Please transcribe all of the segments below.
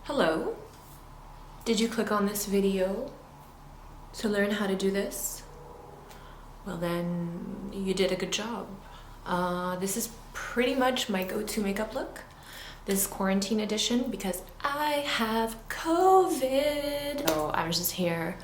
Hello, did you click on this video to learn how to do this? Well then, you did a good job. This is pretty much my go-to makeup look. This is quarantine edition because I have COVID. So I was just here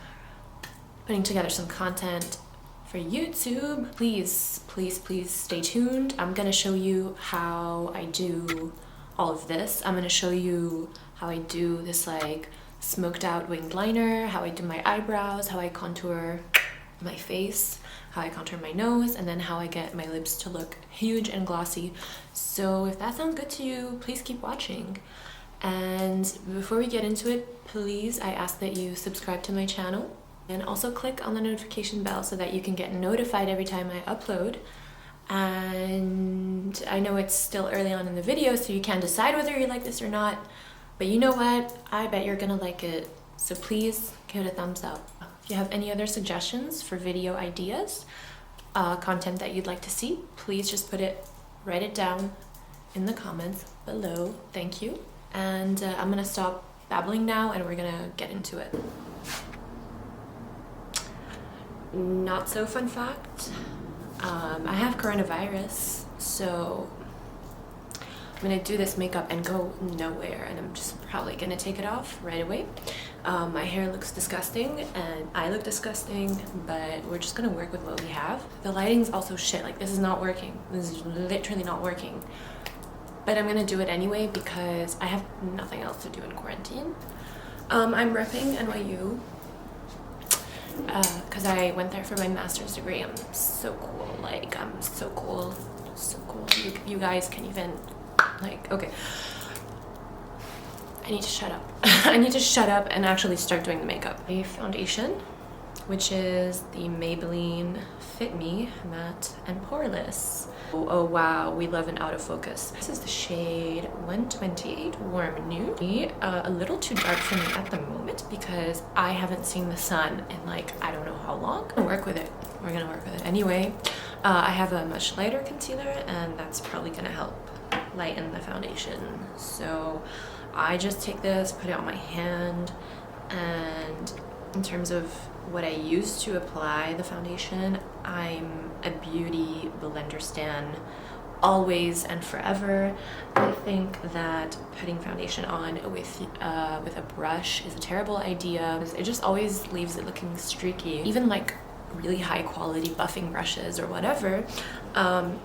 putting together some content for YouTube. Please stay tuned. I'm gonna show you how I do all of this. I'm gonna show you how I do this like smoked out winged liner, how I do my eyebrows, how I contour my face, how I contour my nose, and then how I get my lips to look huge and glossy. So if that sounds good to you, please keep watching. And before we get into it, please, I ask that you subscribe to my channel and also click on the notification bell so that you can get notified every time I upload. And I know it's still early on in the video, so you can't decide whether you like this or not, but you know what? I bet you're gonna like it. So please give it a thumbs up. If you have any other suggestions for video ideas, content that you'd like to see, please just write it down in the comments below. Thank you. And I'm gonna stop babbling now and we're gonna get into it. Not so fun fact, I have coronavirus, so I'm gonna do this makeup and go nowhere, and I'm just probably gonna take it off right away. My hair looks disgusting and I look disgusting, but we're just gonna work with what we have. The lighting's also shit. Like, this is not working. This is literally not working. But I'm gonna do it anyway because I have nothing else to do in quarantine. I'm repping NYU because I went there for my master's degree. I'm so cool. Like, I'm so cool. So cool. You guys can even, like, okay. I need to shut up. I need to shut up and actually start doing the makeup. A foundation, which is the Maybelline Fit Me Matte and Poreless. Oh wow, we love an out of focus. This is the shade 128 Warm Nude. A little too dark for me at the moment because I haven't seen the sun in like, I don't know how long. We're gonna work with it. We're gonna work with it anyway. I have a much lighter concealer and that's probably gonna help lighten the foundation. So I just take this, put it on my hand, and in terms of what I use to apply the foundation, I'm a beauty blender stan, always and forever. I think that putting foundation on with a brush is a terrible idea. It just always leaves it looking streaky. Even like really high quality buffing brushes or whatever,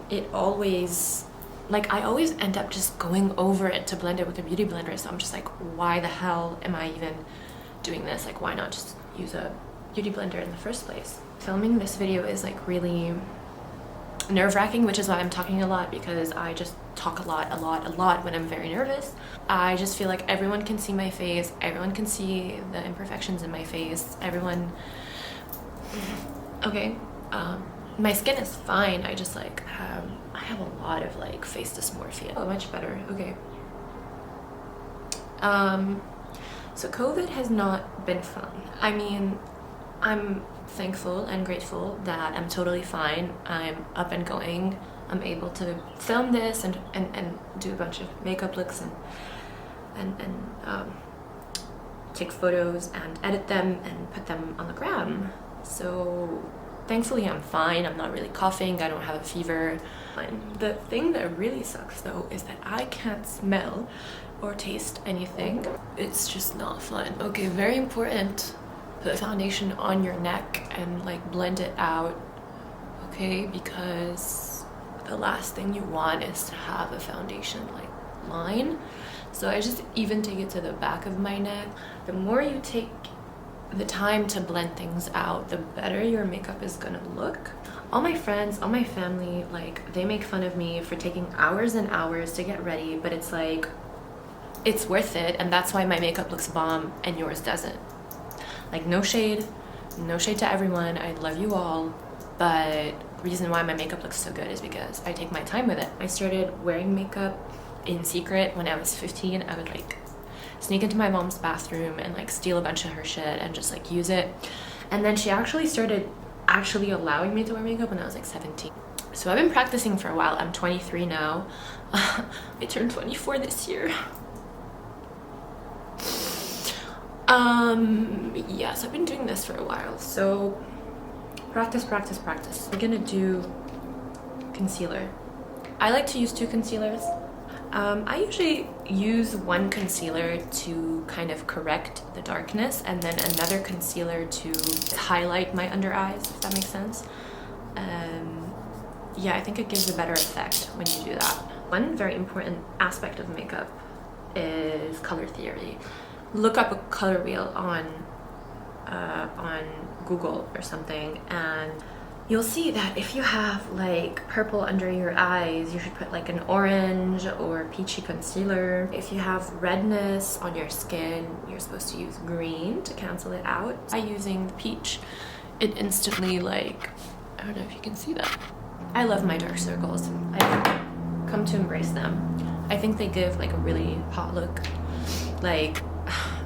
it always, like, I always end up just going over it to blend it with a beauty blender. So I'm just like, why the hell am I even doing this? Like, why not just use a beauty blender in the first place? Filming this video is like really nerve-wracking, which is why I'm talking a lot, because I just talk a lot when I'm very nervous. I just feel like everyone can see my face, everyone can see the imperfections in my face, everyone, okay, my skin is fine. I just like I have a lot of like face dysmorphia. Oh, much better. Okay. So COVID has not been fun. I mean, I'm thankful and grateful that I'm totally fine. I'm up and going. I'm able to film this and do a bunch of makeup looks and take photos and edit them and put them on the gram. So thankfully I'm fine. I'm not really coughing. I don't have a fever. The thing that really sucks though is that I can't smell or taste anything. It's just not fun. Okay, very important. Put foundation on your neck and like blend it out, okay? Because the last thing you want is to have a foundation like line. So I just even take it to the back of my neck. The more you take the time to blend things out, the better your makeup is gonna look. All my friends, all my family, like, they make fun of me for taking hours and hours to get ready, but it's like, it's worth it, and that's why my makeup looks bomb and yours doesn't. Like, no shade to everyone, I love you all, but the reason why my makeup looks so good is because I take my time with it. I started wearing makeup in secret when I was 15. I would like sneak into my mom's bathroom and like steal a bunch of her shit and just like use it. And then she actually started allowing me to wear makeup when I was like 17. So I've been practicing for a while. I'm 23 now. I turned 24 this year. Yes, I've been doing this for a while, so practice, practice, practice. I'm gonna do concealer. I like to use 2 concealers. I usually use one concealer to kind of correct the darkness and then another concealer to highlight my under eyes, if that makes sense. Yeah, I think it gives a better effect when you do that. One very important aspect of makeup is color theory. Look up a color wheel on Google or something, and you'll see that if you have like purple under your eyes, you should put like an orange or peachy concealer. If you have redness on your skin, you're supposed to use green to cancel it out. By using the peach, it instantly, like, I don't know if you can see that. I love my dark circles. I've come to embrace them. I think they give like a really hot look. Like,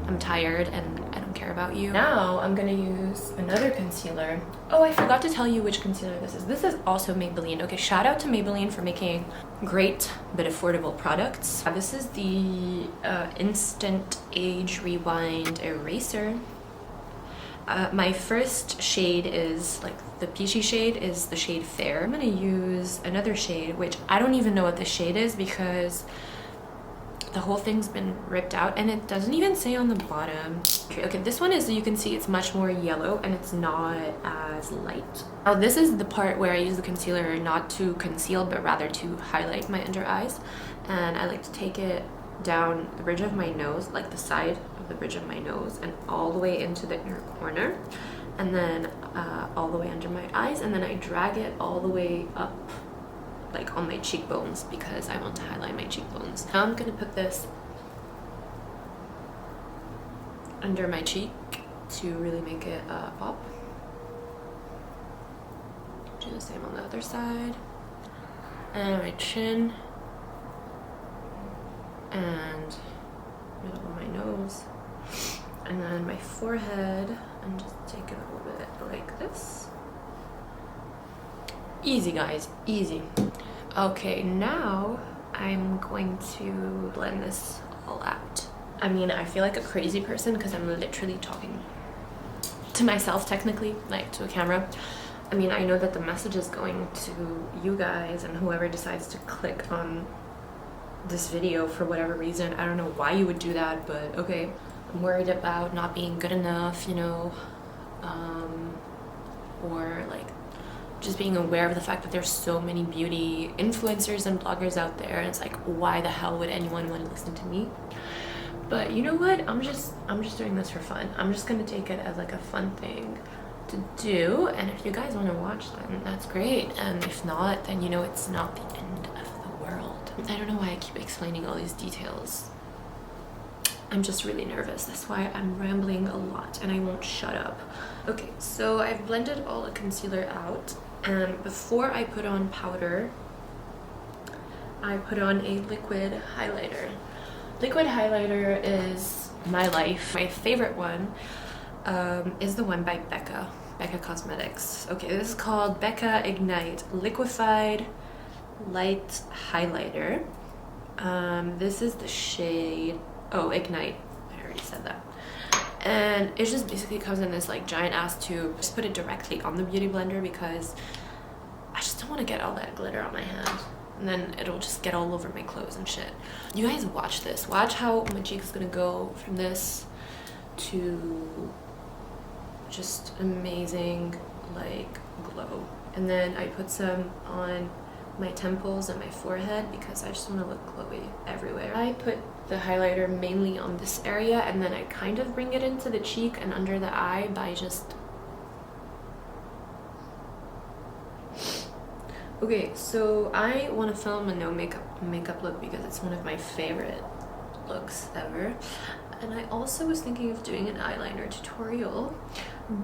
I'm tired and I don't care about you. Now I'm gonna use another concealer. Oh, I forgot to tell you which concealer this is. This is also Maybelline. Okay, shout out to Maybelline for making great but affordable products. This is the Instant Age Rewind Eraser. My first shade is like the peachy shade, is the shade Fair. I'm gonna use another shade, which I don't even know what this shade is because the whole thing's been ripped out and it doesn't even say on the bottom. Okay, this one is, you can see it's much more yellow and it's not as light. Now this is the part where I use the concealer not to conceal but rather to highlight my under eyes, and I like to take it down the bridge of my nose, like the side of the bridge of my nose, and all the way into the inner corner, and then all the way under my eyes, and then I drag it all the way up like on my cheekbones because I want to highlight my cheekbones. Now I'm gonna put this under my cheek to really make it pop. Do the same on the other side, and my chin, and middle of my nose, and then my forehead, and just take it a little bit like this. Easy, guys, easy. Okay, now I'm going to blend this all out. I mean, I feel like a crazy person because I'm literally talking to myself, technically, like to a camera. I mean, I know that the message is going to you guys and whoever decides to click on this video for whatever reason. I don't know why you would do that, but okay. I'm worried about not being good enough, you know, or like just being aware of the fact that there's so many beauty influencers and bloggers out there, and it's like, why the hell would anyone want to listen to me? But you know what, I'm just doing this for fun. I'm just gonna take it as like a fun thing to do, and if you guys want to watch, then that's great, and if not, then you know it's not the end of the world. I don't know why I keep explaining all these details. I'm just really nervous. That's why I'm rambling a lot and I won't shut up. Okay, so I've blended all the concealer out, and before I put on powder, I put on a liquid highlighter. Liquid highlighter is my life. My favorite one is the one by Becca Cosmetics. Okay, this is called Becca Ignite Liquefied Light Highlighter. This is the shade, oh, Ignite, I already said that. And it just basically comes in this like giant ass tube. Just put it directly on the beauty blender because I just don't want to get all that glitter on my hand, and then it'll just get all over my clothes and shit. You guys watch this. Watch how my cheek is gonna go from this to just amazing like glow. And then I put some on my temples and my forehead because I just want to look glowy everywhere. I put the highlighter mainly on this area, and then I kind of bring it into the cheek and under the eye by just... Okay, so I want to film a no makeup look because it's one of my favorite looks ever. And I also was thinking of doing an eyeliner tutorial,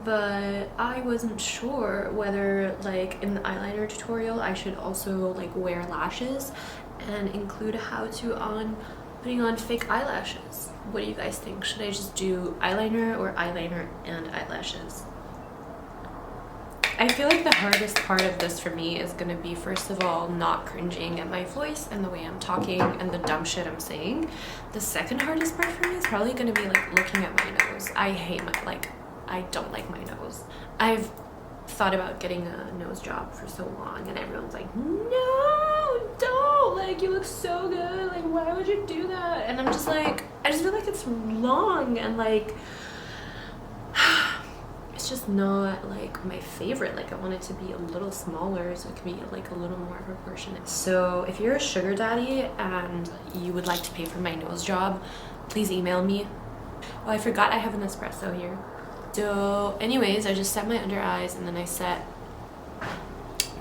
but I wasn't sure whether like in the eyeliner tutorial I should also like wear lashes and include a how-to on putting on fake eyelashes. What do you guys think? Should I just do eyeliner or eyeliner and eyelashes? I feel like the hardest part of this for me is gonna be, first of all, not cringing at my voice and the way I'm talking and the dumb shit I'm saying. The second hardest part for me is probably gonna be like looking at my nose. I hate my, like, I don't like my nose. I've thought about getting a nose job for so long and everyone's like, no, don't, like, you look so good, like, why would you do that? And I'm just like, I just feel like it's long and like it's just not like my favorite. Like, I want it to be a little smaller so it can be like a little more proportionate. So if you're a sugar daddy and you would like to pay for my nose job, please email me. Oh, I forgot I have an espresso here. So anyways, I just set my under eyes and then I set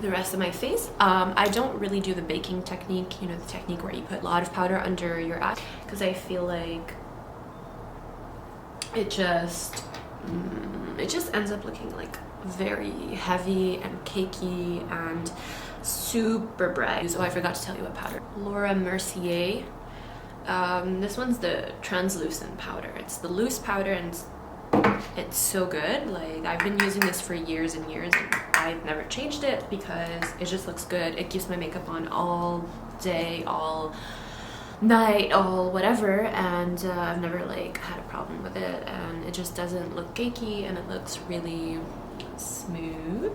the rest of my face. I don't really do the baking technique, you know, the technique where you put a lot of powder under your eye, because I feel like it just ends up looking like very heavy and cakey and super bright. So I forgot to tell you what powder. Laura Mercier. This one's the translucent powder. It's the loose powder and it's so good. Like, I've been using this for years and years and I've never changed it because it just looks good. It keeps my makeup on all day, all night, all whatever, and I've never like had a problem with it, and it just doesn't look cakey and it looks really smooth.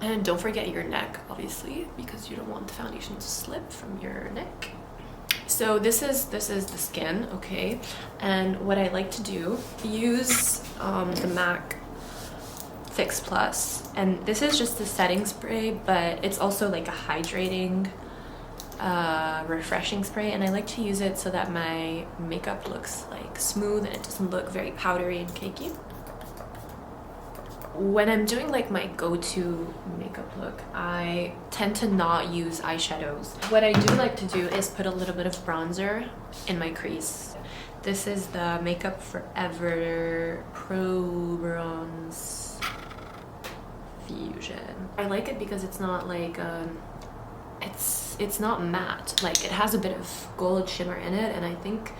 And don't forget your neck, obviously, because you don't want the foundation to slip from your neck. So this is the skin, okay? And what I like to do, use the MAC Fix Plus, and this is just the setting spray, but it's also like a hydrating refreshing spray, and I like to use it so that my makeup looks like smooth and it doesn't look very powdery and cakey. When I'm doing like my go-to makeup look, I tend to not use eyeshadows. What I do like to do is put a little bit of bronzer in my crease. This is the Makeup Forever Pro Bronze Fusion. I like it because it's not like it's not matte. Like, it has a bit of gold shimmer in it, and I think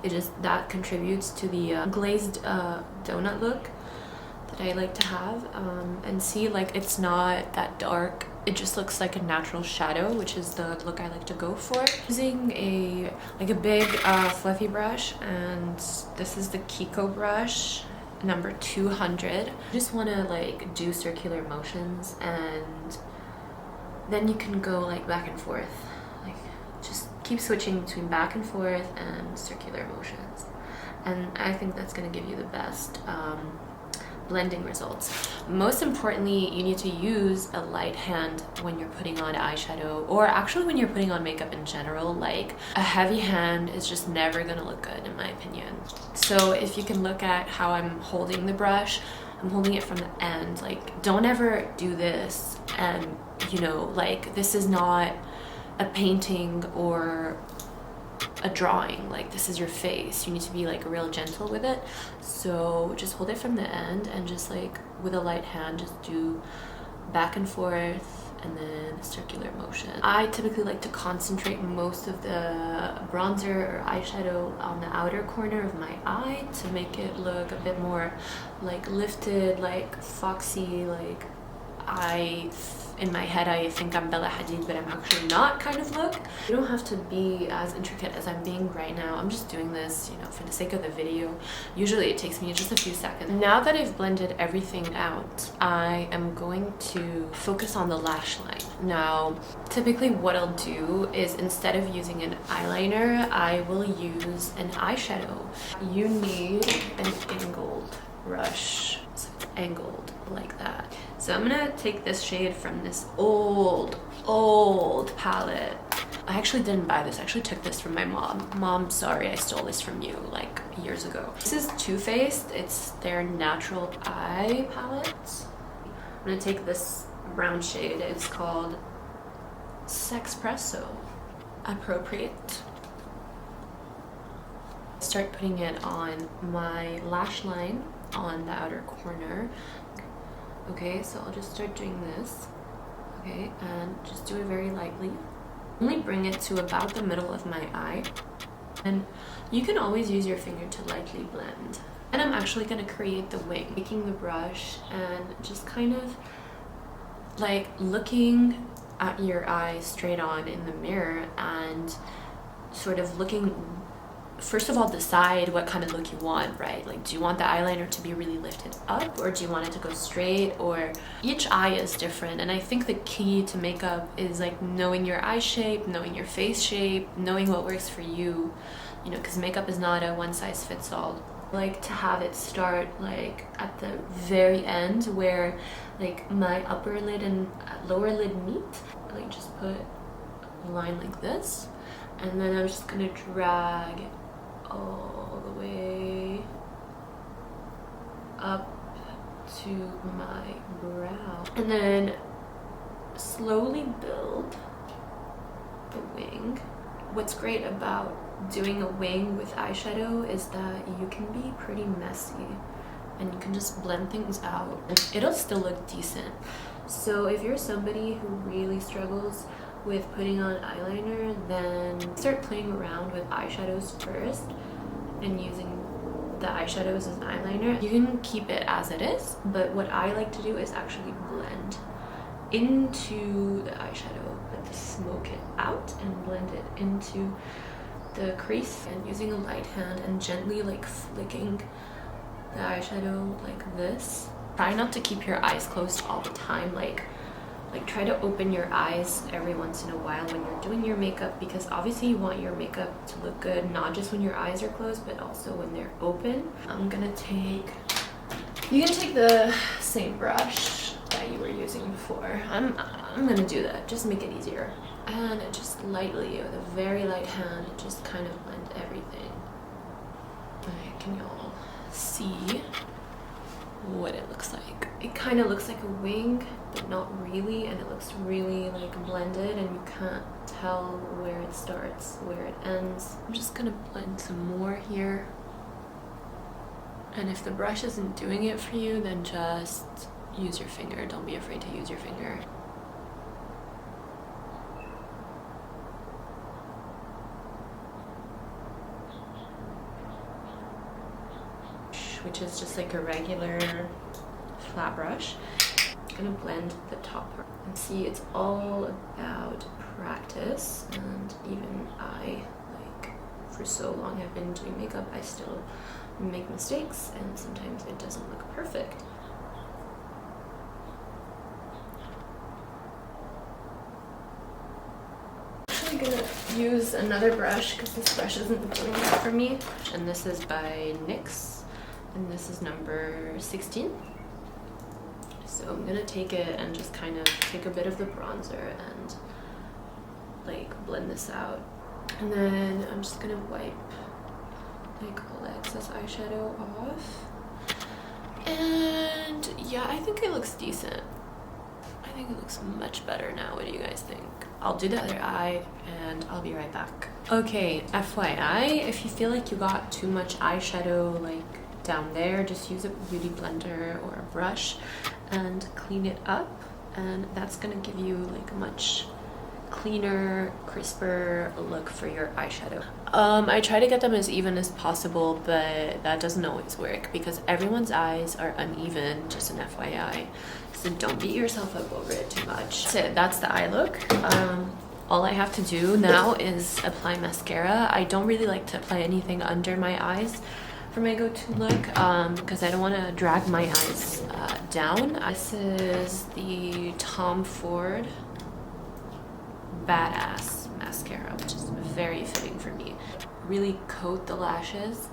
it just, that contributes to the glazed donut look that I like to have. And see, like, it's not that dark. It just looks like a natural shadow, which is the look I like to go for. Using a big fluffy brush, and this is the Kiko brush number 200. I just want to like do circular motions, and then you can go like back and forth, like just keep switching between back and forth and circular motions, and I think that's going to give you the best blending results. Most importantly, you need to use a light hand when you're putting on eyeshadow, or actually when you're putting on makeup in general. Like, a heavy hand is just never gonna look good, in my opinion. So if you can look at how I'm holding the brush, I'm holding it from the end. Like, don't ever do this and, you know, like, this is not a painting or a drawing. Like, this is your face. You need to be like real gentle with it. So just hold it from the end and just like with a light hand just do back and forth and then circular motion. I typically like to concentrate most of the bronzer or eyeshadow on the outer corner of my eye to make it look a bit more like lifted, like foxy, like in my head I think I'm Bella Hadid, but I'm actually not kind of look. You don't have to be as intricate as I'm being right now. I'm just doing this, you know, for the sake of the video. Usually it takes me just a few seconds. Now that I've blended everything out, I am going to focus on the lash line. Now, typically what I'll do is, instead of using an eyeliner, I will use an eyeshadow. You need an angled brush. So it's angled like that. So I'm gonna take this shade from this old palette. I actually didn't buy this. I actually took this from my mom. Mom, sorry, I stole this from you like years ago. This is Too Faced. It's their natural eye palette. I'm gonna take this brown shade. It's called Sexpresso. Appropriate. Start putting it on my lash line on the outer corner. Okay, so I'll just start doing this. Okay, and just do it very lightly. Only bring it to about the middle of my eye. And you can always use your finger to lightly blend. And I'm actually going to create the wing, taking the brush and just kind of like looking at your eyes straight on in the mirror and sort of looking, first of all, decide what kind of look you want, right? Like, do you want the eyeliner to be really lifted up, or do you want it to go straight? Or each eye is different, and I think the key to makeup is like knowing your eye shape, knowing your face shape, knowing what works for you, you know, because makeup is not a one size fits all. I like to have it start like at the very end where like my upper lid and lower lid meet. Like just put a line like this, and then I'm just gonna drag all the way up to my brow, and then slowly build the wing. What's great about doing a wing with eyeshadow is that you can be pretty messy and you can just blend things out. It'll still look decent. So if you're somebody who really struggles with putting on eyeliner, then start playing around with eyeshadows first and using the eyeshadows as an eyeliner. You can keep it as it is, but what I like to do is actually blend into the eyeshadow, but smoke it out and blend it into the crease, and using a light hand and gently like flicking the eyeshadow like this. Try not to keep your eyes closed all the time. Like try to open your eyes every once in a while when you're doing your makeup, because obviously you want your makeup to look good, not just when your eyes are closed, but also when they're open. You can take the same brush that you were using before. I'm gonna do that, just make it easier. And just lightly, with a very light hand, just kind of blend everything. Alright, can y'all see what it looks like? It kind of looks like a wing, but not really, and it looks really like blended, and you can't tell where it starts, where it ends. I'm just gonna blend some more here. And if the brush isn't doing it for you, then just use your finger. Don't be afraid to use your finger. Which is just like a regular flat brush. I'm gonna blend the top part. And see, it's all about practice, and even I, like, for so long I've been doing makeup, I still make mistakes, and sometimes it doesn't look perfect. I'm gonna use another brush because this brush isn't doing it for me, and this is by NYX, and this is number 16. So I'm gonna take it and just kind of take a bit of the bronzer and like blend this out, and then I'm just gonna wipe like all the excess eyeshadow off. And yeah, I think it looks decent. I think it looks much better now. What do you guys think? I'll do the other eye and I'll be right back. Okay, FYI, if you feel like you got too much eyeshadow like down there, just use a beauty blender or a brush and clean it up, and that's gonna give you like a much cleaner, crisper look for your eyeshadow. I try to get them as even as possible, but that doesn't always work because everyone's eyes are uneven, just an FYI. So don't beat yourself up over it too much. So that's the eye look. All I have to do now is apply mascara. I don't really like to apply anything under my eyes for my go-to look because I don't want to drag my eyes down. This is the Tom Ford Badass mascara, which is very fitting for me. Really coat the lashes.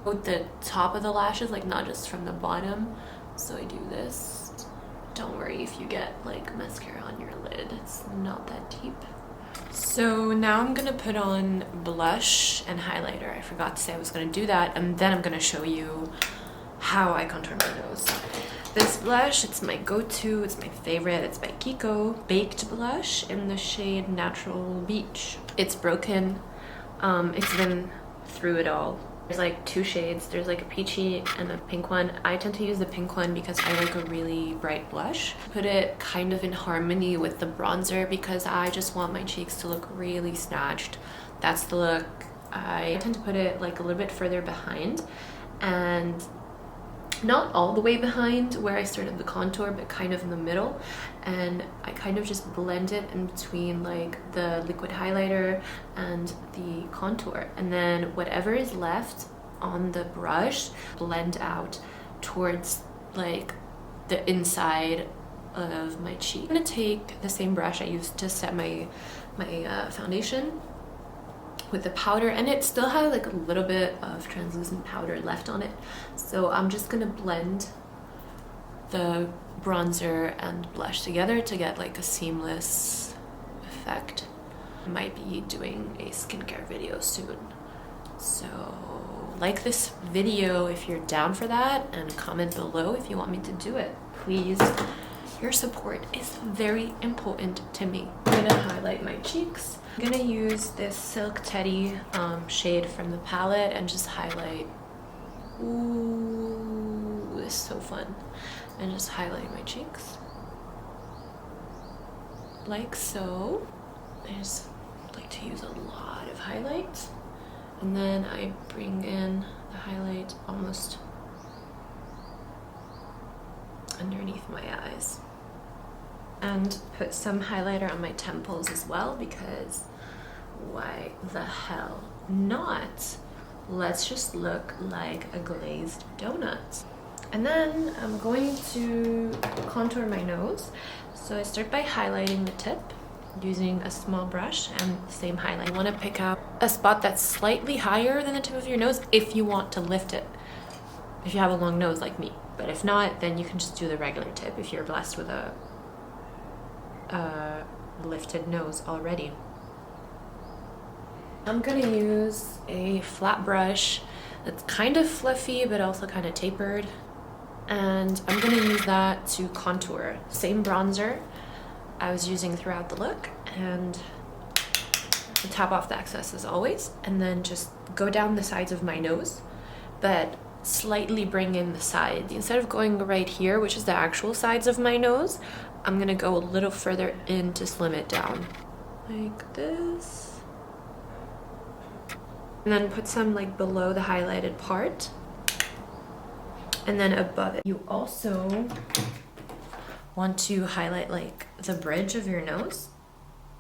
Coat the top of the lashes, like not just from the bottom. So I do this. Don't worry if you get like mascara on your lid, it's not that deep. So now I'm gonna put on blush and highlighter. I forgot to say I was gonna do that, and then I'm gonna show you how I contour my nose. This blush, it's my go-to, it's my favorite. It's by Kiko, Baked Blush in the shade Natural Beach. It's broken, it's been through it all. There's like two shades. There's like a peachy and a pink one. I tend to use the pink one because I like a really bright blush. Put it kind of in harmony with the bronzer because I just want my cheeks to look really snatched. That's the look. I tend to put it like a little bit further behind, and not all the way behind where I started the contour, but kind of in the middle, and I kind of just blend it in between like the liquid highlighter and the contour, and then whatever is left on the brush blend out towards like the inside of my cheek. I'm gonna take the same brush I used to set my foundation with the powder, and it still has like a little bit of translucent powder left on it, so I'm just gonna blend the bronzer and blush together to get like a seamless effect. I might be doing a skincare video soon, so like this video if you're down for that, and comment below if you want me to do it, please. Your support is very important to me. I'm gonna highlight my cheeks. I'm gonna use this Silk Teddy shade from the palette and just highlight. Ooh, this is so fun. And just highlight my cheeks. Like so. I just like to use a lot of highlights. And then I bring in the highlight almost underneath my eyes. And put some highlighter on my temples as well, because why the hell not? Let's just look like a glazed donut. And then I'm going to contour my nose. So I start by highlighting the tip using a small brush and the same highlight. You want to pick out a spot that's slightly higher than the tip of your nose if you want to lift it, if you have a long nose like me. But if not, then you can just do the regular tip if you're blessed with a lifted nose already. I'm gonna use a flat brush that's kind of fluffy but also kind of tapered, and I'm gonna use that to contour. Same bronzer I was using throughout the look, and tap off the excess as always, and then just go down the sides of my nose, but slightly bring in the sides. Instead of going right here, which is the actual sides of my nose, I'm gonna go a little further in to slim it down, like this. And then put some like below the highlighted part, and then above it. You also want to highlight like the bridge of your nose.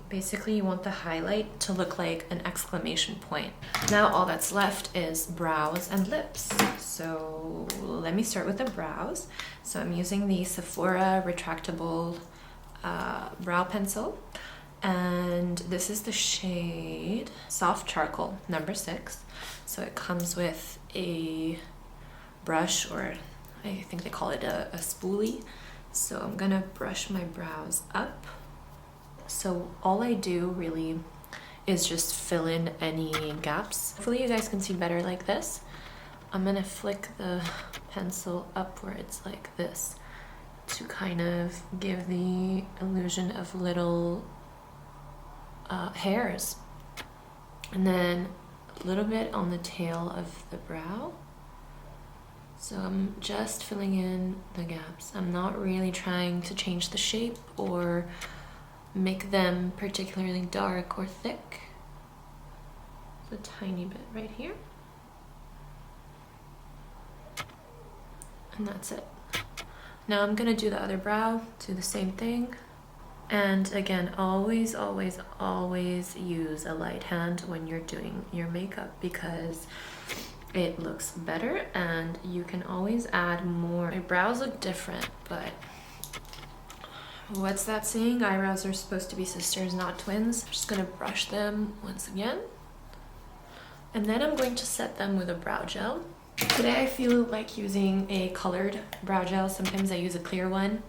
Basically, you want the highlight to look like an exclamation point. Now all that's left is brows and lips. So let me start with the brows. So I'm using the Sephora retractable brow pencil. And this is the shade Soft Charcoal, number 6. So it comes with a brush, or I think they call it a spoolie. So I'm gonna brush my brows up. So all I do really is just fill in any gaps. Hopefully you guys can see better like this. I'm gonna flick the pencil upwards like this to kind of give the illusion of little hairs. And then a little bit on the tail of the brow. So I'm just filling in the gaps. I'm not really trying to change the shape or make them particularly dark or thick. A tiny bit right here. And that's it. Now I'm gonna do the other brow, do the same thing. And again, always, always, always use a light hand when you're doing your makeup, because it looks better and you can always add more. My brows look different, but what's that saying? Eyebrows are supposed to be sisters, not twins. I'm just gonna brush them once again. And then I'm going to set them with a brow gel. Today I feel like using a colored brow gel. Sometimes I use a clear one.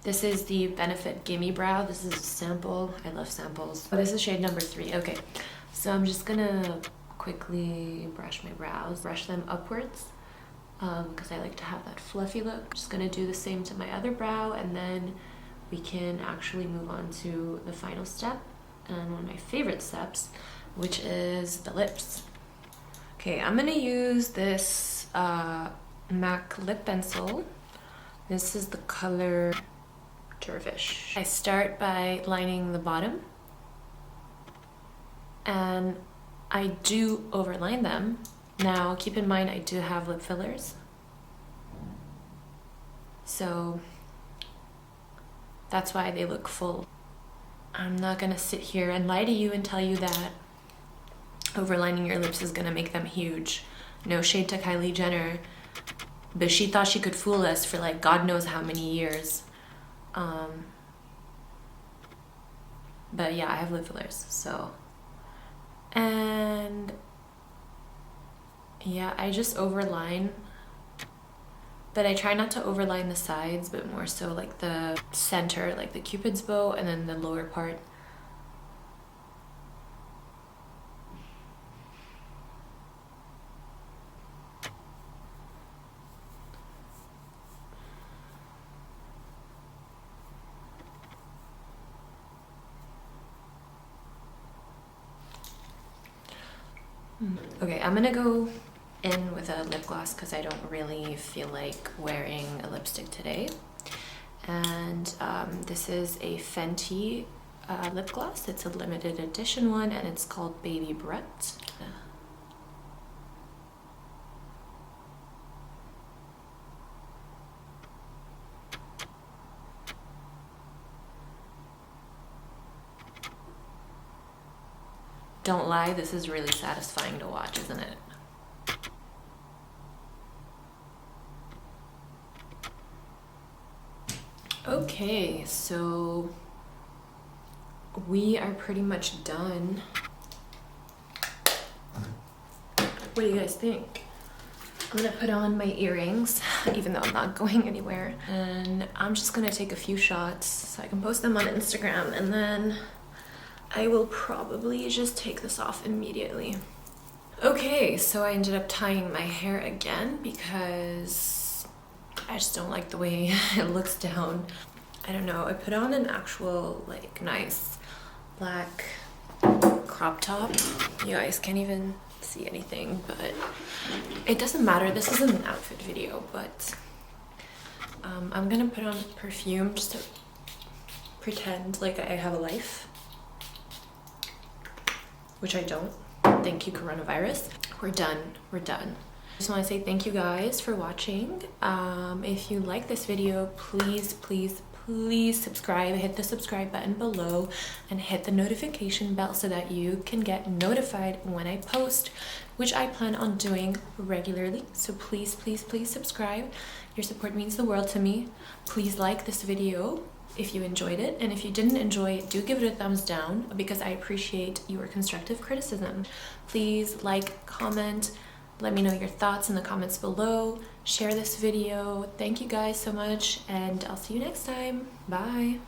This is the Benefit Gimme Brow. This is a sample. I love samples. Oh, this is shade number 3. Okay, so I'm just gonna quickly brush my brows. Brush them upwards because I like to have that fluffy look. Just gonna do the same to my other brow, and then we can actually move on to the final step and one of my favorite steps, which is the lips. Okay, I'm gonna use this MAC lip pencil. This is the color Dervish. I start by lining the bottom, and I do overline them. Now keep in mind I do have lip fillers, So that's why they look full. I'm not gonna sit here and lie to you and tell you that overlining your lips is gonna make them huge. No shade to Kylie Jenner, but she thought she could fool us for like God knows how many years. But yeah, I have lip fillers, so. And yeah, I just overline, but I try not to overline the sides, but more so like the center, like the Cupid's bow, and then the lower part. Okay, I'm gonna go in with a lip gloss because I don't really feel like wearing a lipstick today. And this is a Fenty lip gloss. It's a limited edition one and it's called Baby Brut. Don't lie, this is really satisfying to watch, isn't it? Okay, so we are pretty much done. What do you guys think? I'm gonna put on my earrings, even though I'm not going anywhere. And I'm just gonna take a few shots so I can post them on Instagram, and then I will probably just take this off immediately. Okay, so I ended up tying my hair again because I just don't like the way it looks down. I don't know, I put on an actual like nice black crop top. You guys can't even see anything, but it doesn't matter. This isn't an outfit video, but I'm gonna put on perfume just to pretend like I have a life, which I don't. Thank you, coronavirus. We're done. We're done. I just want to say thank you guys for watching. If you like this video, please subscribe. Hit the subscribe button below and hit the notification bell so that you can get notified when I post, which I plan on doing regularly. So please subscribe. Your support means the world to me. Please like this video if you enjoyed it, and if you didn't enjoy it, do give it a thumbs down because I appreciate your constructive criticism. Please like, comment, let me know your thoughts in the comments below, share this video. Thank you guys so much, and I'll see you next time. Bye.